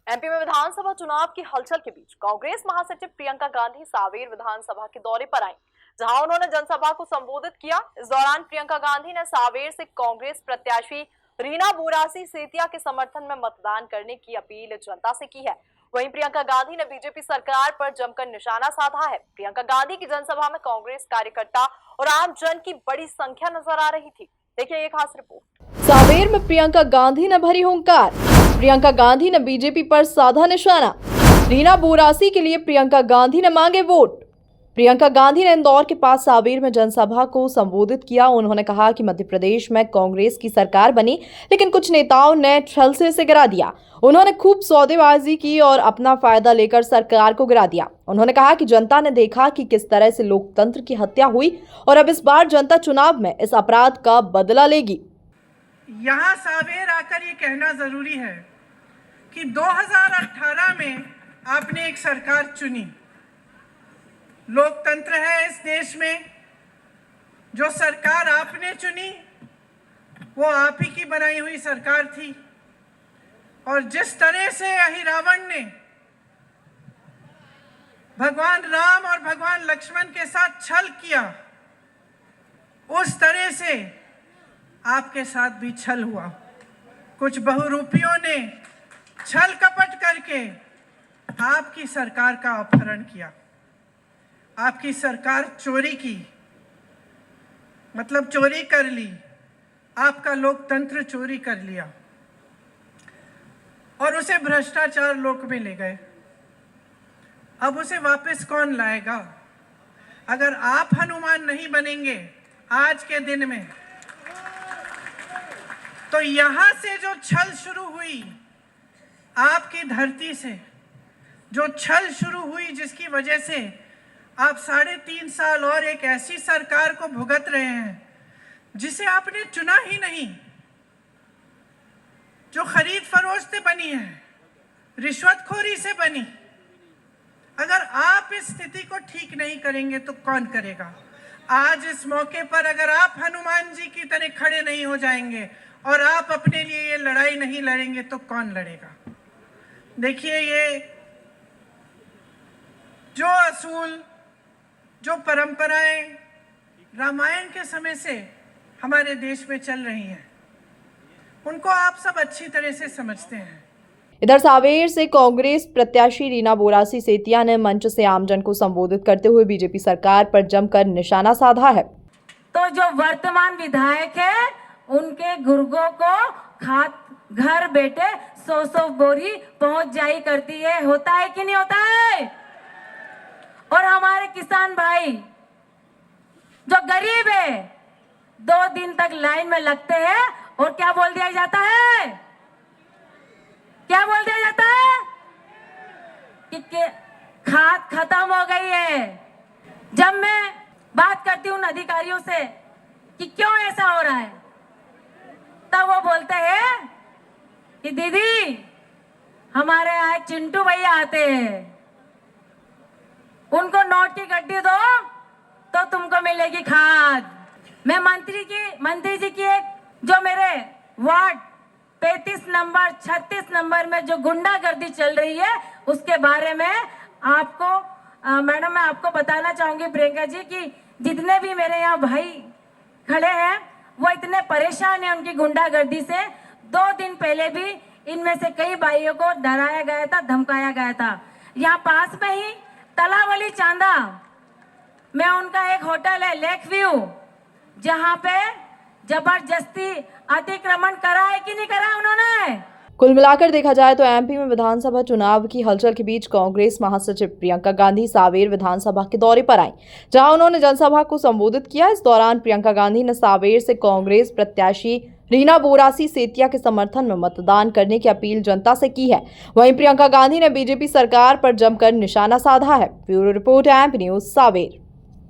MP में विधानसभा चुनाव की हलचल के बीच कांग्रेस महासचिव प्रियंका गांधी सावेर विधानसभा के दौरे पर आई, जहां उन्होंने जनसभा को संबोधित किया। इस दौरान प्रियंका गांधी ने सावेर से कांग्रेस प्रत्याशी रीना बोरासी सेतिया के समर्थन में मतदान करने की अपील जनता से की है। वहीं प्रियंका गांधी ने बीजेपी सरकार पर जमकर निशाना साधा है। प्रियंका गांधी की जनसभा में कांग्रेस कार्यकर्ता और आम जन की बड़ी संख्या नजर आ रही थी। देखिए एक खास रिपोर्ट। सावेर में प्रियंका गांधी ने भरी हुंकार। प्रियंका गांधी ने बीजेपी पर साधा निशाना। रीना बोरासी के लिए प्रियंका गांधी ने मांगे वोट। प्रियंका गांधी ने इंदौर के पास सावेर में जनसभा को संबोधित किया। उन्होंने कहा कि मध्य प्रदेश में कांग्रेस की सरकार बनी, लेकिन कुछ नेताओं ने छल से गिरा दिया। उन्होंने खूब सौदेबाजी की और अपना फायदा लेकर सरकार को गिरा दिया। उन्होंने कहा कि जनता ने देखा कि किस तरह से लोकतंत्र की हत्या हुई और अब इस बार जनता चुनाव में इस अपराध का बदला लेगी। यहाँ सावेर आकर ये कहना जरूरी है कि 2018 में आपने एक सरकार चुनी। लोकतंत्र है इस देश में। जो सरकार आपने चुनी वो आप ही की बनाई हुई सरकार थी, और जिस तरह से अहिरावण ने भगवान राम और भगवान लक्ष्मण के साथ छल किया, उस तरह से आपके साथ भी छल हुआ। कुछ बहुरूपियों ने छल कपट करके आपकी सरकार का अपहरण किया। आपकी सरकार चोरी की, मतलब चोरी कर ली। आपका लोकतंत्र चोरी कर लिया और उसे भ्रष्टाचार लोक में ले गए। अब उसे वापस कौन लाएगा? अगर आप हनुमान नहीं बनेंगे आज के दिन में, तो यहां से जो छल शुरू हुई, आपकी धरती से जो छल शुरू हुई, जिसकी वजह से आप 3.5 साल और एक ऐसी सरकार को भुगत रहे हैं जिसे आपने चुना ही नहीं, जो खरीद फरोख्त से बनी है, रिश्वतखोरी से बनी। अगर आप इस स्थिति को ठीक नहीं करेंगे तो कौन करेगा? आज इस मौके पर अगर आप हनुमान जी की तरह खड़े नहीं हो जाएंगे और आप अपने लिए ये लड़ाई नहीं लड़ेंगे तो कौन लड़ेगा? देखिए, ये जो असूल, जो परंपराएं रामायण के समय से हमारे देश में चल रही हैं, उनको आप सब अच्छी तरह से समझते हैं। इधर सावेर से कांग्रेस प्रत्याशी रीना बोरासी सेतिया ने मंच से आमजन को संबोधित करते हुए बीजेपी सरकार पर जमकर निशाना साधा है। तो जो वर्तमान विधायक है, उनके गुर्गों को घर बैठे 100 बोरी पहुंच जाई करती है। होता है कि नहीं होता है? और हमारे किसान भाई जो गरीब है, 2 दिन तक लाइन में लगते हैं और क्या बोल दिया जाता है? क्या बोल दिया जाता है? कि खाद खत्म हो गई है। जब मैं बात करती हूँ अधिकारियों से कि क्यों ऐसा हो रहा है, तब वो बोलते हैं कि दीदी, हमारे यहाँ चिंटू भैया आते हैं, उनको नोट की गड्डी दो तो तुमको मिलेगी खाद। मैं मंत्री जी की एक, जो मेरे वार्ड 35 नंबर 36 नंबर में जो गुंडागर्दी चल रही है, उसके बारे में आपको मैडम, मैं आपको बताना चाहूंगी प्रियंका जी, कि जितने भी मेरे यहाँ भाई खड़े हैं वो इतने परेशान हैं उनकी गुंडागर्दी से। 2 दिन पहले भी इनमें से कई भाइयों को डराया गया था, धमकाया गया था। यहाँ पास में ही तलावली चांदा में उनका एक होटल है, लेक व्यू, जहां पे जबरदस्ती अतिक्रमण करा है कि नहीं करा उन्होंने। कुल मिलाकर देखा जाए तो एमपी में विधानसभा चुनाव की हलचल के बीच कांग्रेस महासचिव प्रियंका गांधी सावेर विधानसभा के दौरे पर आई, जहां उन्होंने जनसभा को संबोधित किया। इस दौरान प्रियंका गांधी ने सावेर से कांग्रेस प्रत्याशी रीना बोरासी सेतिया के समर्थन में मतदान करने की अपील जनता से की है। वहीं प्रियंका गांधी ने बीजेपी सरकार पर जमकर निशाना साधा है। Bureau report, MP news, Sanwer.